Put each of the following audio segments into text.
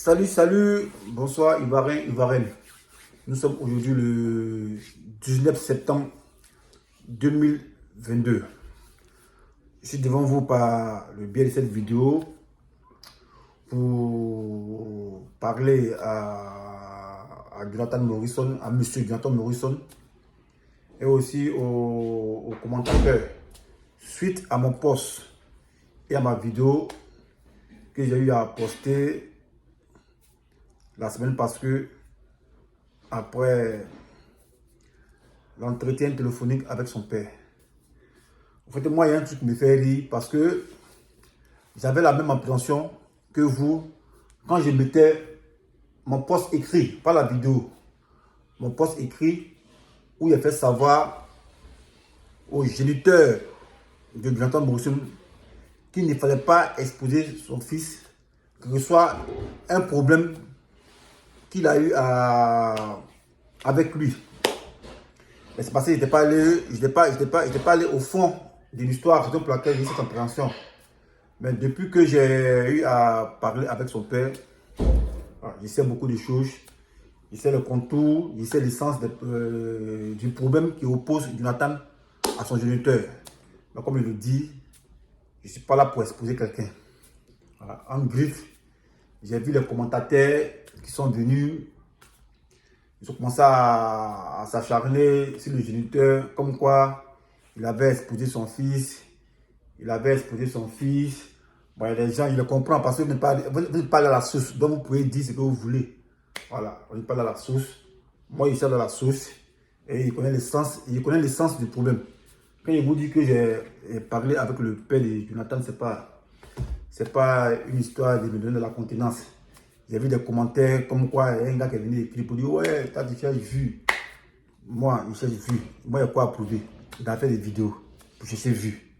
Salut, bonsoir Ivoirien, Ivoirienne. Nous sommes aujourd'hui le 19 septembre 2022. Je suis devant vous par le biais de cette vidéo pour parler à Jonathan Morrison, à Monsieur Jonathan Morrison et aussi aux commentateurs suite à mon post et à ma vidéo que j'ai eu à poster la semaine parce que après l'entretien téléphonique avec son père. En fait, moi, il y a un truc qui me fait rire parce que j'avais la même appréhension que vous quand je mettais mon post écrit, pas la vidéo, mon post écrit où il a fait savoir aux géniteurs de Jonathan Morrison qu'il ne fallait pas exposer son fils, que ce soit un problème qu'il a eu avec lui. Mais c'est parce que je n'étais pas allé au fond de l'histoire, raison pour laquelle j'ai eu cette compréhension. Mais depuis que j'ai eu à parler avec son père, je sais beaucoup de choses. Je sais le contour, je sais l'essence du problème qui oppose Jonathan à son géniteur. Mais comme il le dit, je ne suis pas là pour exposer quelqu'un. Voilà. En griffe, j'ai vu les commentateurs qui sont venus, ils ont commencé à s'acharner sur le géniteur, comme quoi il avait exposé son fils. Bon, les gens, ils le comprennent parce que vous n'êtes pas à la source, donc vous pouvez dire ce que vous voulez. Voilà, on n'est pas à la source. Moi, je suis à la source et il connaît l'essence du problème. Quand je vous dis que j'ai parlé avec le père de Jonathan, c'est pas une histoire de me donner de la contenance. J'ai vu des commentaires comme quoi un gars qui est venu écrire pour dire ouais, t'as dit cherches vu. Moi, il cherche vu. Moi, il y a quoi à prouver. Il a fait des vidéos pour chercher vu.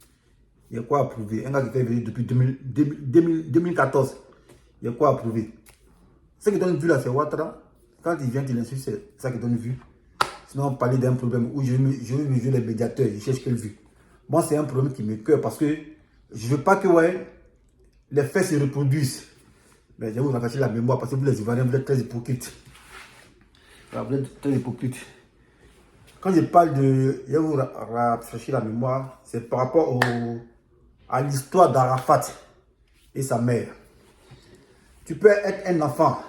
Il y a quoi à prouver. Un gars qui fait vidéo depuis 2014. Il y a quoi à prouver. Ce qui donne vue là, c'est Ouattara. Quand il vient, il insulte, c'est ça qui donne vue. Sinon, on parlait d'un problème où je veux mesurer les médiateurs. Je cherche quelle vue. Moi, c'est un problème qui me cœur parce que je ne veux pas que les faits se reproduisent. Mais je vais vous rafraîchir la mémoire parce que vous les Ivoiriens, vous êtes très hypocrites. Vous êtes très hypocrites. Quand je parle de... Je vais vous rafraîchir la mémoire, c'est par rapport à l'histoire d'Arafat et sa mère. Tu peux être un enfant.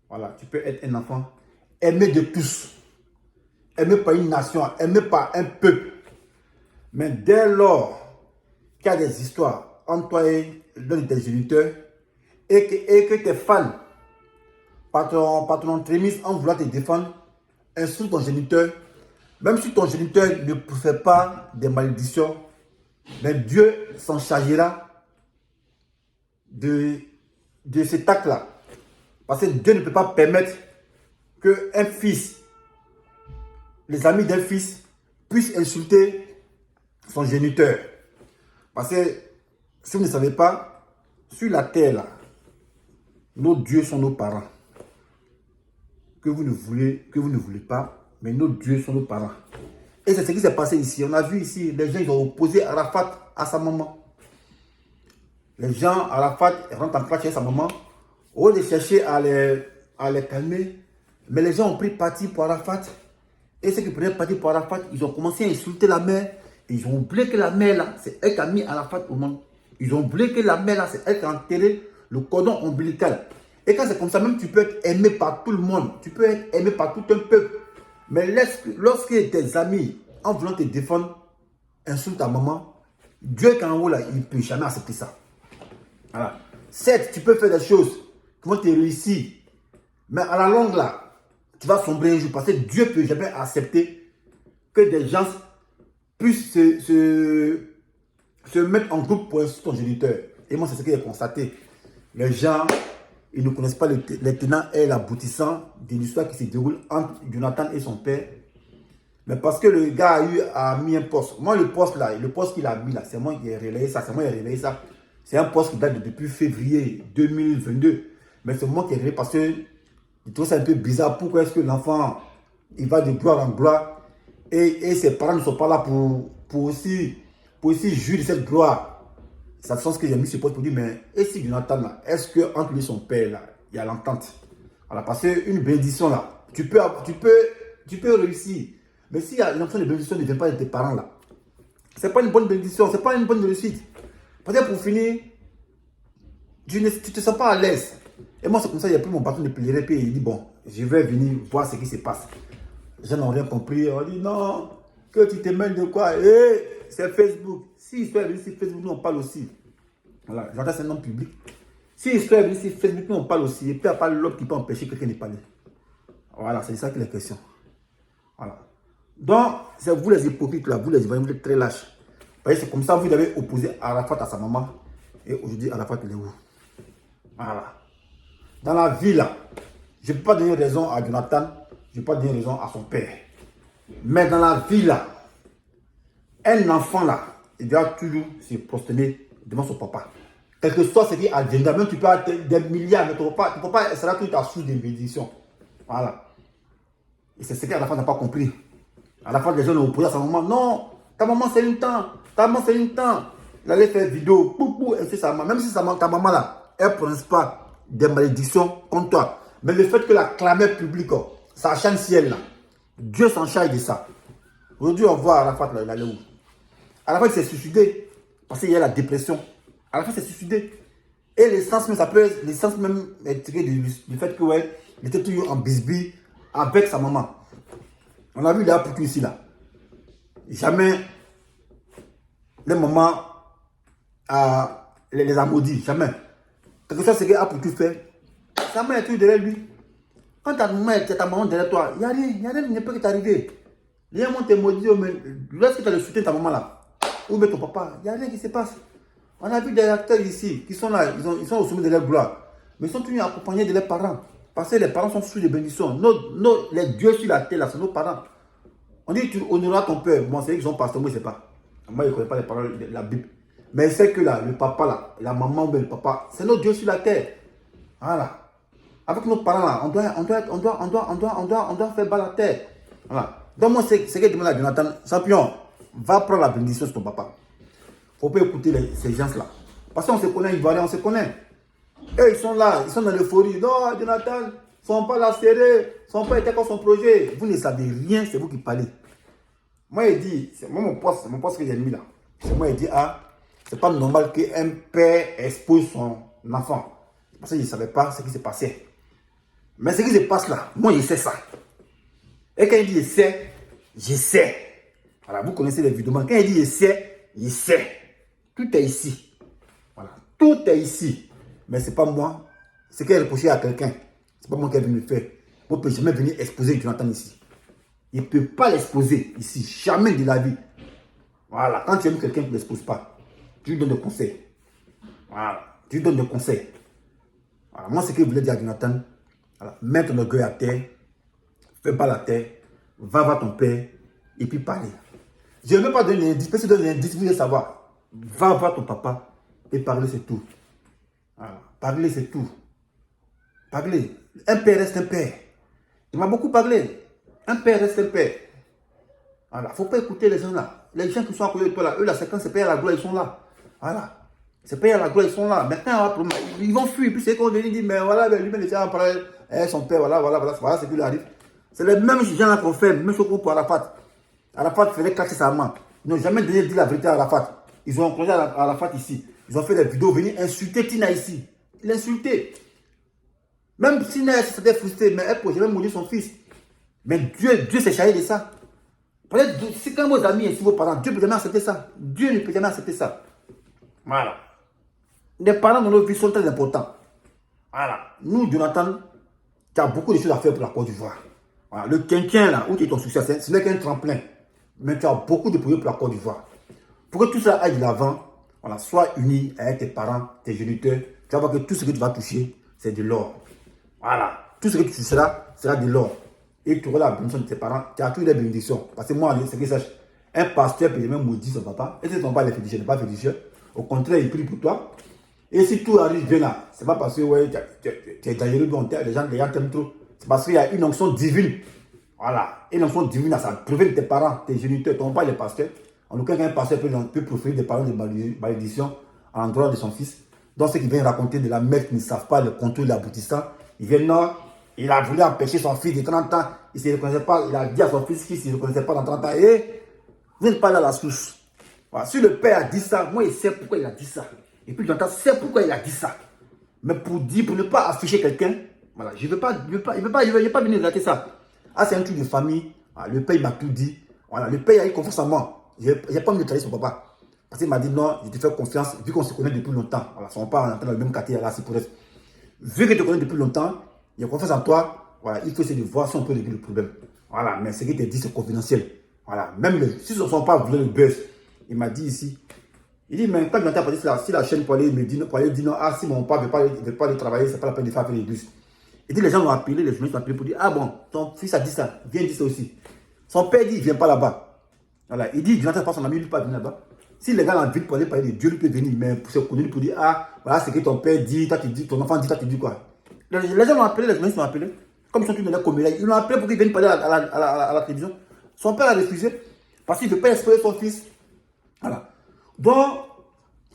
Voilà, tu peux être un enfant aimé de tous. Aimé par une nation, aimé par un peuple. Mais dès lors qu'il y a des histoires entre toi et l'un de tes géniteurs, et que tes fans, par ton entremise, en voulant te défendre, insulte ton géniteur, même si ton géniteur ne fait pas des malédictions, mais Dieu s'en chargera de cet acte-là. Parce que Dieu ne peut pas permettre qu'un fils, les amis d'un fils, puissent insulter son géniteur. Parce que, si vous ne savez pas, sur la terre, là, nos dieux sont nos parents. Que vous ne voulez pas, mais nos dieux sont nos parents. Et c'est ce qui s'est passé ici. On a vu ici, les gens ils ont opposé Arafat à sa maman. Les gens, Arafat rentrent en classe chez sa maman. Au lieu de chercher à les calmer, mais les gens ont pris parti pour Arafat. Et ceux qui prenaient parti pour Arafat, ils ont commencé à insulter la mère. Et ils ont oublié que la mère là, c'est elle qui a mis Arafat au monde. Ils ont oublié que la mère là, c'est elle qui a enterré le cordon ombilical. Et quand c'est comme ça, même tu peux être aimé par tout le monde. Tu peux être aimé par tout un peuple. Mais lorsque tes amis, en voulant te défendre, insultent ta maman, Dieu qui est en haut là, il ne peut jamais accepter ça. Voilà. Certes, tu peux faire des choses qui vont te réussir. Mais à la longue là, tu vas sombrer un jour. Parce que Dieu ne peut jamais accepter que des gens puissent se mettre en groupe pour insulter ton géniteur. Et moi, c'est ce que j'ai constaté. Les gens, ils ne connaissent pas les tenants et l'aboutissant de l'histoire qui se déroule entre Jonathan et son père. Mais parce que le gars a mis un poste. Moi, le poste qu'il a mis là, c'est moi qui ai relayé ça. C'est un poste qui date depuis février 2022. Mais c'est moi qui ai relayé parce que je trouve ça un peu bizarre. Pourquoi est-ce que l'enfant, il va de gloire en gloire et ses parents ne sont pas là pour aussi jouir de cette gloire. C'est le sens que j'ai mis ce poste pour dire, mais et si Jonathan là, est-ce que entre lui et son père là, il y a l'entente. Voilà, parce qu'une bénédiction là, tu peux réussir. Mais si l'onction de bénédiction ne vient pas de tes parents là, c'est pas une bonne bénédiction, c'est pas une bonne réussite. Peut-être pour finir, tu ne te sens pas à l'aise. Et moi, c'est comme ça, il n'y a plus mon patron de pleurer, puis il dit, bon, je vais venir voir ce qui se passe. Les gens n'ont rien compris. On dit, non, que tu te mêles de quoi? C'est Facebook. Si Histoire est venue sur Facebook, nous on parle aussi. Voilà, j'entends c'est un nom public. Si Histoire est venue sur Facebook, nous on parle aussi. Et puis, il n'y a pas l'autre qui peut empêcher quelqu'un de parler. Voilà, c'est ça qui est la question. Voilà. Donc, c'est vous les hypocrites là, vous les Ivoiriens, vous êtes très lâches. C'est comme ça que vous avez opposé Arafat à sa maman. Et aujourd'hui, Arafat, il est où? Voilà. Dans la vie là, je ne peux pas donner raison à Jonathan, je ne peux pas donner raison à son père. Mais dans la vie là, un enfant là, il doit toujours se prosterner devant son papa. Quel que soit ce qui adviendra, même tu peux avoir des milliards, mais tu ne peux pas, c'est là que tu as sous des bénédictions. Voilà. Et c'est ce qu'Arafat n'a pas compris. Arafat, les gens l'ont opposé à sa maman. Non, ta maman c'est une temps. Ta maman c'est une temps. Il allait faire vidéo. Même si ta maman là, elle ne prononce pas des malédictions contre toi. Mais le fait que la clameur publique, sa chaîne ciel là, Dieu s'en charge de ça. Aujourd'hui, on voit Arafat là, il allait où? Arafat il s'est suicidé parce qu'il y a la dépression. Arafat s'est suicidé. Et l'essence même, ça peut être l'essence même tiré du fait que ouais, il était toujours en bisbille avec sa maman. On a vu là pour tout ici là. Jamais les mamans les a maudits, jamais. Quelque chose, c'est qu'il a pour tout faire. Sa maman est toujours derrière lui. Quand ta maman derrière toi, il n'y a rien qui ne peut t'arriver. Les gens te maudit, mais lorsque tu as le soutien de ta maman là, ou bien ton papa, il n'y a rien qui se passe. On a vu des acteurs ici qui sont là, ils sont au sommet de leur gloire. Mais ils sont toujours accompagnés de leurs parents. Parce que les parents sont sous les bénédictions. Les dieux sur la terre là, c'est nos parents. On dit tu honoreras ton père. Bon, c'est eux qui sont pasteurs, moi je ne sais pas. Moi je ne connais pas les paroles de la Bible. Mais c'est que là, le papa là, la maman ou le papa, c'est notre Dieu sur la terre. Voilà. Avec nos parents là, on doit faire bas la terre. Voilà. Donc moi, c'est ce que je demande à Jonathan, champion, va prendre la bénédiction sur ton papa. Il ne faut pas écouter ces gens-là. Parce qu'on se connaît, Ivoiriens, on se connaît. Eux, ils sont là, ils sont dans l'euphorie. Non, Jonathan, ils ne sont pas là serrés, ils ne sont pas été comme son projet. Vous ne savez rien, c'est vous qui parlez. Moi, il dit, c'est mon poste que j'ai mis là. Moi, il dit, ah, c'est pas normal qu'un père expose son enfant. Parce qu'il ne savait pas ce qui se passait. Mais ce qui se passe là, moi, je sais ça. Et quand il dit je sais. Voilà, vous connaissez les vidéos. Quand il dit je sais. Tout est ici. Voilà, tout est ici. Mais ce n'est pas moi. C'est qu'elle est reproché à quelqu'un. Ce n'est pas moi qui est venu le faire. Vous ne pouvez jamais venir exposer Jonathan ici. Il ne peut pas l'exposer ici. Jamais de la vie. Voilà, quand tu aimes quelqu'un, tu ne l'exposes pas. Tu lui donnes des conseils. Voilà, tu lui donnes des conseils. Voilà, moi, ce que je voulais dire à Jonathan, voilà, mets ton orgueil à terre. Fais pas la terre. Va voir ton père. Et puis parler. Je ne veux pas donner un indice. Parce que donner un indice, vous voulez savoir. Va voir ton papa. Et parler, c'est tout. Voilà. Parler, c'est tout. Parler. Un père reste un père. Il m'a beaucoup parlé. Un père reste un père. Voilà. Il ne faut pas écouter les gens là. Les gens qui sont à côté de toi là. Eux là, c'est quand c'est père à la gloire, ils sont là. Voilà. C'est père à la gloire, ils sont là. Maintenant, ils vont fuir. Puis c'est qu'on dit, mais voilà, lui-même, il en parler. Son père, voilà ce qui lui arrive. C'est les mêmes gens là qu'on fait, même chose pour Arafat. Arafat faisait classer sa main. Ils n'ont jamais donné dit la vérité à Arafat. Ils ont encouragé Arafat ici. Ils ont fait des vidéos venir insulter Tina ici. Il a insulté. Même Tina s'était frustrée, mais elle pouvait jamais mourir son fils. Mais Dieu s'est chargé de ça. Peut-être c'est quand vos amis et si vos parents, Dieu ne peut jamais accepter ça. Dieu ne peut jamais accepter ça. Voilà. Les parents dans nos vies sont très importants. Voilà. Nous, Jonathan, tu as beaucoup de choses à faire pour la Côte d'Ivoire. Voilà. Le quinquin, là, où tu es ton succès, ce n'est qu'un tremplin. Mais tu as beaucoup de projets pour la Côte d'Ivoire. Pour que tout ça aille de l'avant, voilà, sois uni avec tes parents, tes géniteurs. Tu vas voir que tout ce que tu vas toucher, c'est de l'or. Voilà. Tout ce que tu toucheras sera de l'or. Et tu auras la bénédiction de tes parents. Tu as toutes les bénédictions. Parce que moi, c'est que sache, un pasteur peut même maudire son papa. Et si ton papa est féticheur, n'est pas féticheur. Au contraire, il prie pour toi. Et si tout arrive bien là, c'est pas parce que ouais, tu es dangereux dans terre, les gens t'aiment trop. C'est parce qu'il y a une onction divine. Voilà. Une onction divine, ça prévient tes parents, tes géniteurs, ton père, les pasteurs. En aucun cas, un pasteur peut proférer des paroles de malédiction à l'endroit de son fils. Donc, ceux qui viennent raconter de la merde qui ne savent pas le contour de l'aboutissant, Il vient nord, il a voulu empêcher son fils de 30 ans. Il ne se reconnaissait pas, il a dit à son fils qu'il ne se reconnaissait pas dans 30 ans. Et vous n'êtes pas là à la source. Voilà. Si le père a dit ça, moi il sait pourquoi il a dit ça. Et puis Jonathan sait pourquoi il a dit ça. Mais pour ne pas afficher quelqu'un, voilà, je ne vais pas venir relater ça. Ah, c'est un truc de famille. Voilà, le père il m'a tout dit. Voilà, le père il a eu confiance en moi. Je n'ai pas envie de trahir son papa. Parce qu'il m'a dit non, je te fais confiance, vu qu'on se connaît depuis longtemps. Voilà, son père est dans le même quartier, là, c'est pour être. Vu que tu te connais depuis longtemps, il a confiance en toi. Voilà, il faut essayer de voir si on peut régler le problème. Voilà, mais ce qu'il te dit, c'est confidentiel. Voilà, même si son père voulait le buzz, il m'a dit ici. Il dit, mais quand Jonathan a parlé, si la chaîne pour aller me dire, non, ah, si mon père ne veut pas aller travailler, c'est pas la peine de faire l'église. Il dit, les gens l'ont appelé, les journalistes l'ont appelé pour dire, ah bon, ton fils a dit ça, viens dire ça aussi. Son père dit, il ne vient pas là-bas. Voilà, il dit, Jonathan, pas son ami, il ne peut pas venir là-bas. Si les gars l'ont envie de parler de Dieu, il peut venir, mais pour se connaître, pour dire, ah, voilà ce que ton père dit, toi tu dis, ton enfant dit, toi tu dis quoi. Les gens l'ont appelé, les journalistes l'ont appelé, comme ils sont tous dans la comédie, ils l'ont appelé pour qu'il vienne parler à la télévision. Son père a refusé, parce qu'il ne veut pas exposer son fils. Voilà. Donc,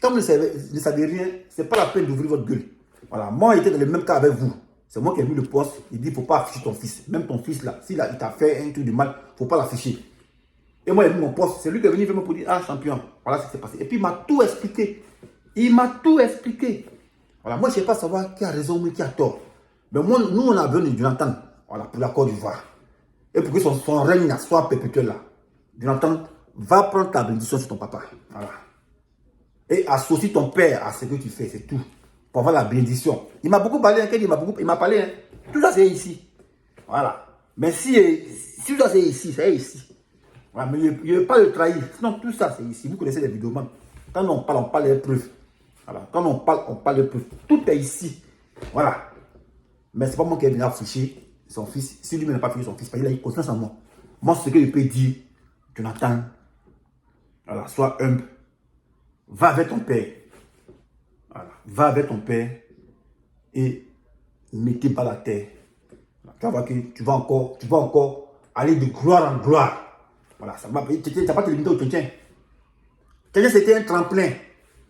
comme vous ne savez rien, ce n'est pas la peine d'ouvrir votre gueule. Voilà, moi, j'étais dans le même cas avec vous. C'est moi qui ai mis le poste. Il dit, il ne faut pas afficher ton fils. Même ton fils, là, s'il t'a fait un truc de mal, il ne faut pas l'afficher. Et moi, j'ai mis mon poste. C'est lui qui est venu me dire, ah, champion, voilà ce qui s'est passé. Et puis, il m'a tout expliqué. Il m'a tout expliqué. Voilà, moi, je ne sais pas savoir qui a raison ou qui a tort. Mais moi, nous, on a besoin de Jonathan, voilà, pour la Côte d'Ivoire. Et pour que son règne soit perpétuel là. Jonathan, va prendre ta bénédiction sur ton papa. Voilà. Et associe ton père à ce que tu fais, c'est tout. Pour avoir la bénédiction. Il m'a beaucoup parlé, il m'a parlé. Hein. Tout ça, c'est ici. Voilà. Mais si tout ça, c'est ici, c'est ici. Voilà, mais je ne veux pas le trahir. Sinon, tout ça, c'est ici. Vous connaissez les vidéos, man. Quand on parle des preuves. Voilà. Quand on parle des preuves. Tout est ici. Voilà. Mais ce n'est pas moi qui ai venu afficher son fils. Si lui-même n'a pas affiché son fils, parce qu'il a eu confiance en moi. Moi, ce que je peux dire, Jonathan, voilà, sois humble. Va avec ton père. Voilà. Va avec ton père et ne mettez pas la terre. Voilà. Tu vas voir que tu vas encore aller de gloire en gloire. Voilà, ça m'a. Tu n'as pas te limiter au tien. Tien, c'était un tremplin.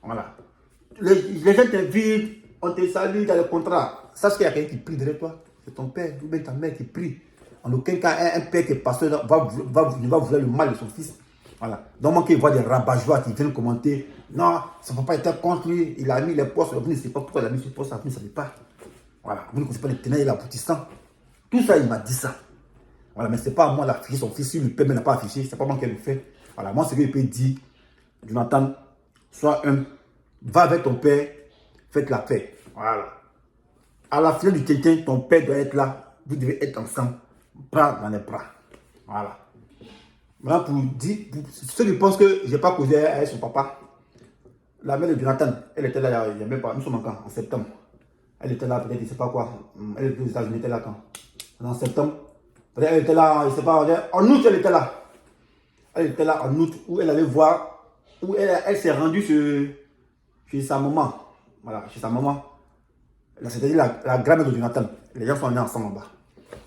Voilà. Les gens t'invitent, on te salue dans le contrat. Sache qu'il y a quelqu'un qui prie derrière toi. C'est ton père ou bien ta mère qui prie. En aucun cas, un père qui est pasteur ne va vouloir le mal de son fils. Voilà. Donc, moi, qui vois des rabat-joie qui viennent commenter, non, son papa était contre lui, il a mis les postes, vous ne savez pas pourquoi il a mis ce poste, vous ne savez pas. Voilà. Vous ne connaissez pas les tenants et l'aboutissant. Tout ça, il m'a dit ça. Voilà, mais ce n'est pas à moi d'afficher son fils, si le père ne l'a pas affiché, ce n'est pas moi qui le fait. Voilà, moi, ce que je peux dire, Jonathan, sois humble, va avec ton père, faites la paix. Voilà. À la fin du quelqu'un, ton père doit être là, vous devez être ensemble, bras dans les bras. Voilà. Maintenant, pour ceux qui pensent que je n'ai pas causé avec son papa, la mère de Jonathan, elle était là, il n'y a même pas, nous sommes en septembre. Elle était là, peut-être, je ne sais pas quoi. Elle était aux États-Unis, elle était là quand? En septembre. Peut-être elle était là, je ne sais pas, en août, elle était là. Elle était là en août, où elle allait voir, où elle s'est rendue chez sa maman. Voilà, chez sa maman. C'est-à-dire la grand-mère de Jonathan. Les gens sont venus ensemble en bas.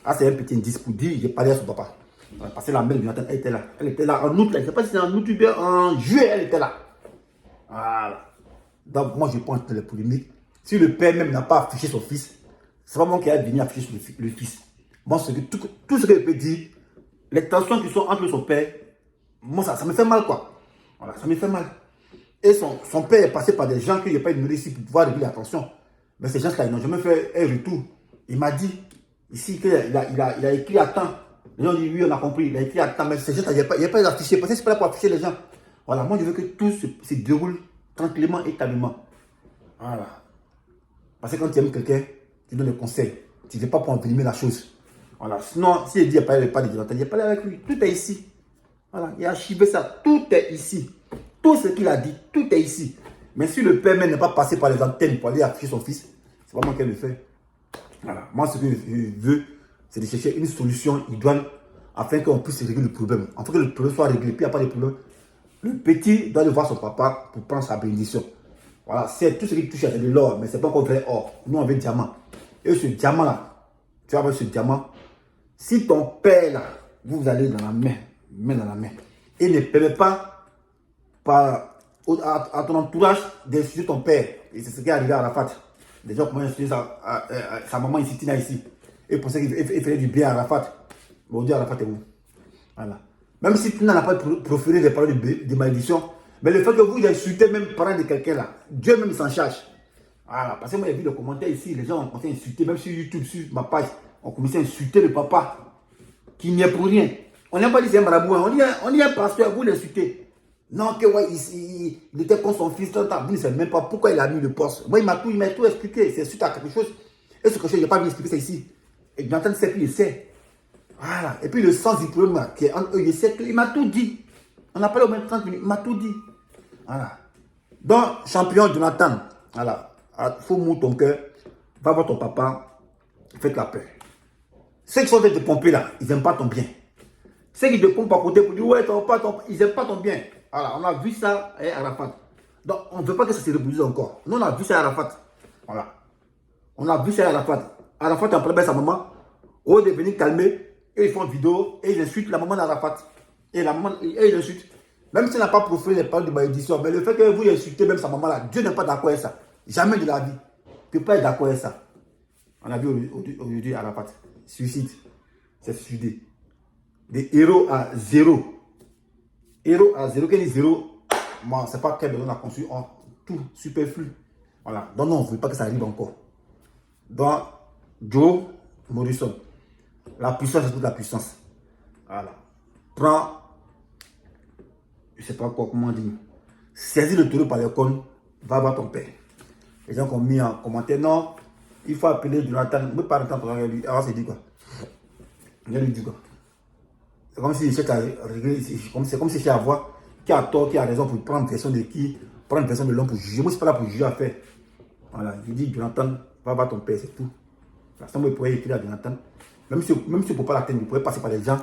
Ah, c'est un petit indice pour dire, j'ai parlé à son papa. Parce que la mère de Jonathan, elle était là. Elle était là en août, là. Je ne sais pas si c'est en août ou bien en juillet, elle était là. Voilà. Donc, moi, je pense que les polémiques, si le père même n'a pas affiché son fils, c'est pas moi qui ai venu afficher le fils. Moi, tout ce que je peux dire, les tensions qui sont entre son père, moi, ça me fait mal, quoi. Voilà, ça me fait mal. Et son père est passé par des gens qui n'ont pas ignoré ici pour pouvoir régler la tension. Mais ces gens-là, ils n'ont jamais fait un retour. Il m'a dit, ici, qu'il a écrit à temps. Les gens disent, oui, on a compris, il a écrit à temps. Mais ces gens-là, il n'y a pas d'affiché. Parce que c'est pas là pour afficher les gens. Voilà, moi, je veux que tout se déroule tranquillement et calmement. Voilà. Parce que quand tu aimes quelqu'un, tu donnes des conseils. Tu ne veux pas pour envenimer la chose. Voilà. Sinon, si il dit, il n'y a pas de Jonathan, il n'y a pas avec lui. Tout est ici. Voilà. Il a archivé ça. Tout est ici. Tout ce qu'il a dit, tout est ici. Mais si le père même n'est pas passé par les antennes pour aller afficher son fils, c'est pas moi qui le fais. Voilà. Moi, ce que je veux, c'est de chercher une solution idoine afin qu'on puisse régler le problème. Afin que le problème soit réglé, puis il n'y a pas de problème. Le petit doit aller voir son papa pour prendre sa bénédiction. Voilà, c'est tout ce qui touche à de l'or, mais ce n'est pas encore vrai or. Nous, on veut diamant. Et ce diamant-là, tu vas voir ce diamant. Si ton père, là, vous allez dans la main dans la main, et ne permet pas à ton entourage d'insulter ton père, et c'est ce qui est arrivé à Arafat. Les gens commencent à insulter sa maman ici, Tina ici. Et pensaient qu'il faisait du bien à Arafat. Mais on dit Arafat est où? Voilà. Même si Tina n'a pas proféré des paroles de malédiction, mais le fait que vous insultez même les parents de quelqu'un là, Dieu même s'en charge. Voilà. Parce que moi j'ai vu le commentaire ici, les gens ont commencé à insulter, même sur YouTube, sur ma page, on commençait à insulter le papa, qui n'y est pour rien. On n'a pas dit c'est un marabout, on dit un pasteur, vous l'insultez. Non, que ouais, il était contre son fils, vous ne savez même pas pourquoi il a mis le poste. Moi, il m'a tout expliqué, c'est suite à quelque chose. Et ce quelque chose, il n'a pas bien expliqué ça ici. Et Jonathan sait qu'il sait. Voilà. Et puis le sens du problème là, qui est en eux, il sait qu'il m'a tout dit. On a parlé au moins 30 minutes, il m'a tout dit. Voilà. Donc, champion Jonathan, voilà. Faut mouiller ton cœur, va voir ton papa, faites la paix. Ceux qui sont en train de te pomper là, ils n'aiment pas ton bien. Ceux qui te pompent à côté pour dire ouais, ils n'aiment pas ton bien. Voilà, on a vu ça à Arafat. Donc, on ne veut pas que ça se reproduise encore. Nous, on a vu ça à Arafat. Voilà. On a vu ça à Arafat. Arafat en problème sa maman. Au lieu de venir calmer, et ils font une vidéo et ils insultent la maman d'Arafat. Et la maman, et ils insultent. Même s'il n'a pas proféré les paroles de malédiction, mais le fait que vous insultez même sa maman là, Dieu n'est pas d'accord avec ça. Jamais de la vie. Tu ne peux pas être d'accord avec ça. On a vu aujourd'hui Arafat. Suicide. C'est suicidé. Des héros à zéro. Héros à zéro. Quel est zéro? Moi, c'est pas quel on a conçu en tout superflu. Voilà. Donc, non, on ne veut pas que ça arrive encore. Donc, Joe Morrison. La puissance, c'est toute la puissance. Voilà. Prends, je ne sais pas quoi, comment dire. Saisis le taureau par les cornes, va voir ton père. Les gens qui ont mis en commentaire, non, il faut appeler Jonathan. Ne pas le temps pour lui. Alors, c'est dit quoi? Il lui dit quoi? C'est comme si c'est comme si j'ai à voir qui a tort, qui a raison pour prendre version de qui, prendre version de l'homme pour juger. Moi, je ne suis pas là pour juger à faire. Voilà, je dis Jonathan, va voir ton père, c'est tout. La somme, il pourrait écrire à Jonathan. Même si on ne peut pas l'atteindre, il pourrait passer par les gens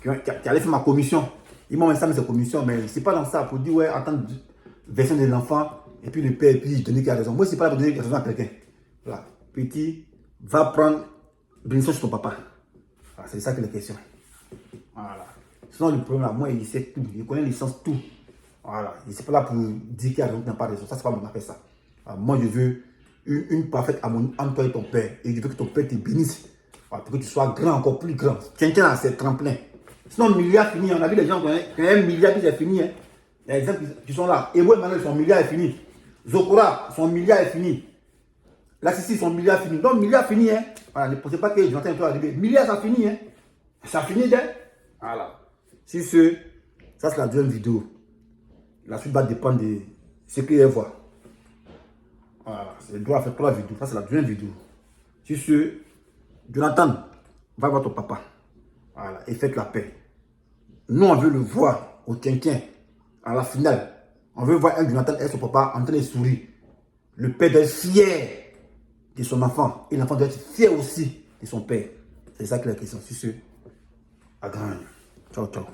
qui allaient faire ma commission. Ils m'ont installé cette commission, mais ce n'est pas dans ça pour dire, ouais, attendre version de l'enfant, et puis le père, et puis donner qui a raison. Moi, ce n'est pas là pour donner raison à quelqu'un. Voilà, petit, va prendre bénédiction sur ton papa. Voilà, c'est ça que les questions. Voilà. Sinon, le problème là, moi, il sait tout. Il connaît l'essence tout. Voilà. Il n'est pas là pour dire qu'il y a raison, qu'il n'y a pas raison. Ça, c'est pas mon affaire, ça. Alors, moi, je veux une parfaite harmonie entre toi et ton père. Et je veux que ton père te bénisse. Voilà, pour que tu sois grand, encore plus grand. Tiens à ces tremplins. Sinon, le milliard fini. On a vu les gens qui ont un milliard qui est fini. Hein. Il y a des gens qui sont là. Et moi, maintenant, son milliard est fini. Zokora, son milliard est fini. Là, ici, son milliard est fini. Donc, milliard fini. Hein. Voilà, ne pensez pas que Jonathan est arrivé. Milliard, ça finit. Hein. Ça finit, hein. Voilà. Si ça c'est la deuxième vidéo. La suite va dépendre de ce qu'il voit. Voilà. C'est le droit à faire 3 vidéos. Ça c'est la deuxième vidéo. Si Jonathan, va voir ton papa. Voilà. Et faites la paix. Nous, on veut le voir au quinquin, à la finale. On veut voir un Jonathan et son papa en train de sourire. Le père doit être fier de son enfant. Et l'enfant doit être fier aussi de son père. C'est ça que la question. Si à grand. Ciao, ciao.